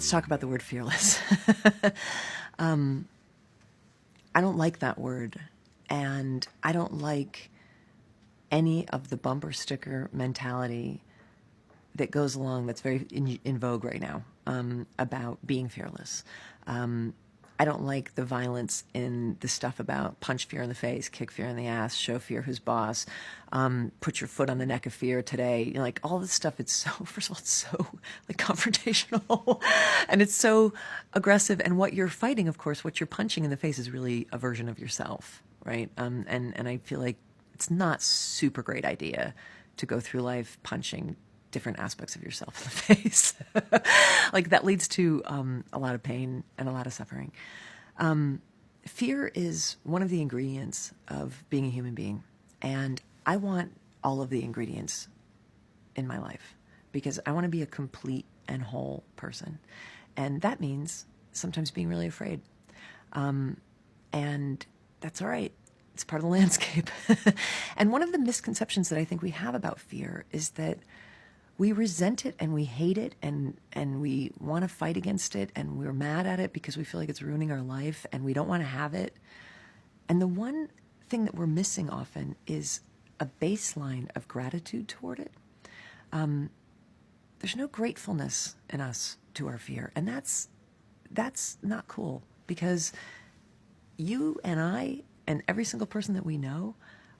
Let's talk about the word fearless. I don't like that word, and I don't like any of the bumper sticker mentality that goes along, that's very in vogue right now, about being fearless. I don't like the violence in the stuff about punch fear in the face, kick fear in the ass, show fear who's boss, put your foot on the neck of fear today. You know, like all this stuff, it's so, first of all, it's so like confrontational and it's so aggressive. And what you're fighting, of course, what you're punching in the face is really a version of yourself, right? And I feel like it's not super great idea to go through life punching different aspects of yourself in the face. Like that leads to a lot of pain and a lot of suffering. Fear is one of the ingredients of being a human being. And I want all of the ingredients in my life because I want to be a complete and whole person. And that means sometimes being really afraid. And that's all right. It's part of the landscape. And one of the misconceptions that I think we have about fear is that we resent it and we hate it and we want to fight against it and we're mad at it because we feel like it's ruining our life and we don't want to have it. And the one thing that we're missing often is a baseline of gratitude toward it. There's no gratefulness in us to our fear. And that's not cool because you and I and every single person that we know,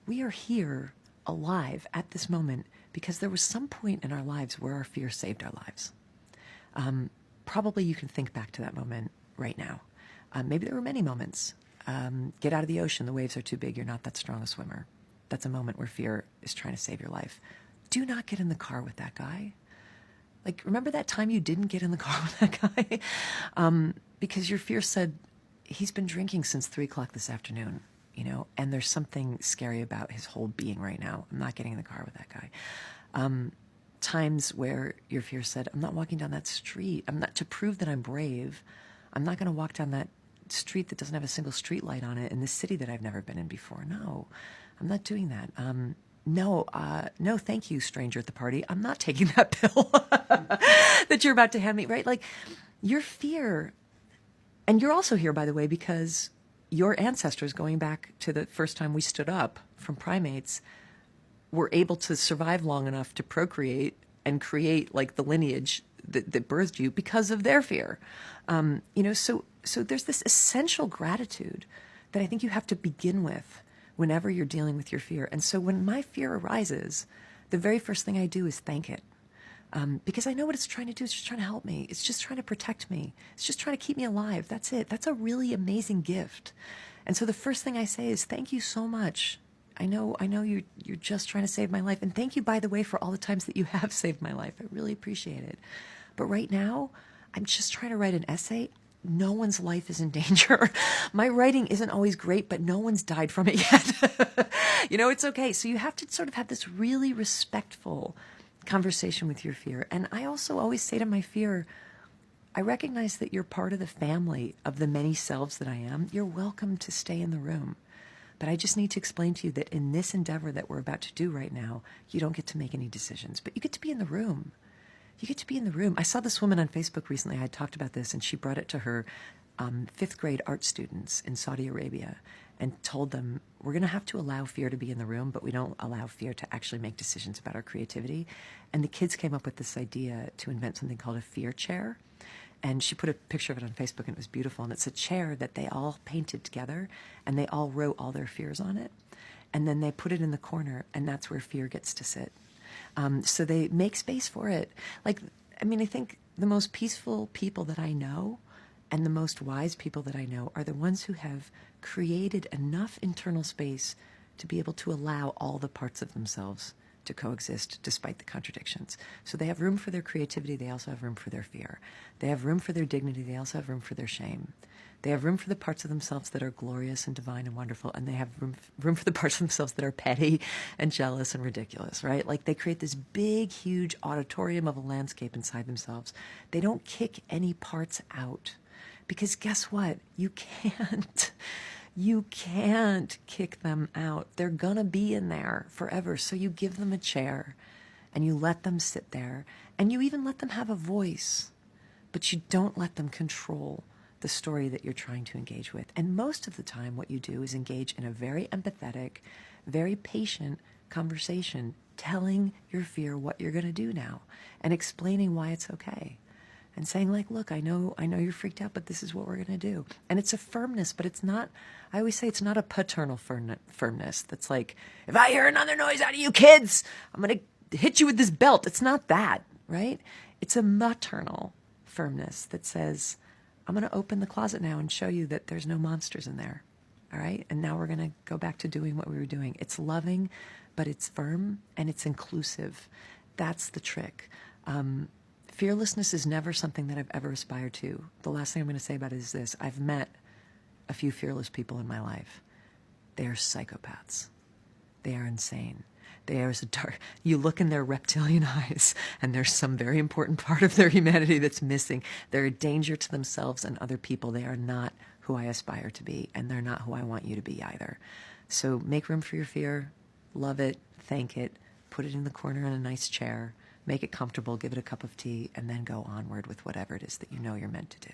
we are here alive at this moment because there was some point in our lives where our fear saved our lives. Probably you can think back to that moment right now. Maybe there were many moments. Get out of the ocean, the waves are too big, you're not that strong a swimmer. That's a moment where fear is trying to save your life. Do not get in the car with that guy. Like, remember that time you didn't get in the car with that guy? Because your fear said, he's been drinking since 3 o'clock this afternoon. You know, and there's something scary about his whole being right now. I'm not getting in the car with that guy. Times where your fear said, I'm not walking down that street. I'm not, to prove that I'm brave, I'm not going to walk down that street that doesn't have a single street light on it in this city that I've never been in before. No, I'm not doing that. No, thank you, stranger at the party. I'm not taking that pill that you're about to hand me, right? Like your fear, and you're also here, by the way, because your ancestors, going back to the first time we stood up from primates, were able to survive long enough to procreate and create like the lineage that birthed you because of their fear. You know, so there's this essential gratitude that I think you have to begin with whenever you're dealing with your fear. And so when my fear arises, the very first thing I do is thank it. Because I know what it's trying to do. It's just trying to help me. It's just trying to protect me. It's just trying to keep me alive. That's it. That's a really amazing gift. And so the first thing I say is, thank you so much. I know you're just trying to save my life. And thank you, by the way, for all the times that you have saved my life. I really appreciate it. But right now, I'm just trying to write an essay. No one's life is in danger. My writing isn't always great, but no one's died from it yet. You know, it's okay. So you have to sort of have this really respectful conversation with your fear. And I also always say to my fear, I recognize that you're part of the family of the many selves that I am. You're welcome to stay in the room. But I just need to explain to you that in this endeavor that we're about to do right now, you don't get to make any decisions, but you get to be in the room. You get to be in the room. I saw this woman on Facebook recently. I had talked about this, and she brought it to her 5th grade art students in Saudi Arabia and told them, we're going to have to allow fear to be in the room, but we don't allow fear to actually make decisions about our creativity. And the kids came up with this idea to invent something called a fear chair. And she put a picture of it on Facebook, and it was beautiful. And it's a chair that they all painted together, and they all wrote all their fears on it. And then they put it in the corner, and that's where fear gets to sit. So they make space for it. Like, I mean, I think the most peaceful people that I know and the most wise people that I know are the ones who have created enough internal space to be able to allow all the parts of themselves to coexist despite the contradictions. So they have room for their creativity, they also have room for their fear. They have room for their dignity, they also have room for their shame. They have room for the parts of themselves that are glorious and divine and wonderful, and they have room for the parts of themselves that are petty and jealous and ridiculous, right? Like they create this big, huge auditorium of a landscape inside themselves. They don't kick any parts out because guess what? You can't. You can't kick them out. They're gonna be in there forever. So you give them a chair and you let them sit there and you even let them have a voice. but you don't let them control the story that you're trying to engage with. And most of the time, what you do is engage in a very empathetic, very patient conversation, telling your fear what you're going to do now and explaining why it's okay. And saying like, look, I know you're freaked out, but this is what we're going to do. And it's a firmness, but it's not, I always say it's not a paternal firmness that's like, if I hear another noise out of you kids, I'm going to hit you with this belt. It's not that, right? It's a maternal firmness that says, I'm going to open the closet now and show you that there's no monsters in there. All right? And now we're going to go back to doing what we were doing. It's loving, but it's firm and it's inclusive. That's the trick. Fearlessness is never something that I've ever aspired to. The last thing I'm going to say about it is this. I've met a few fearless people in my life. They are psychopaths. They are insane. They are as dark. You look in their reptilian eyes, and there's some very important part of their humanity that's missing. They're a danger to themselves and other people. They are not who I aspire to be, and they're not who I want you to be either. So make room for your fear. Love it. Thank it. Put it in the corner in a nice chair. Make it comfortable, give it a cup of tea, and then go onward with whatever it is that you know you're meant to do.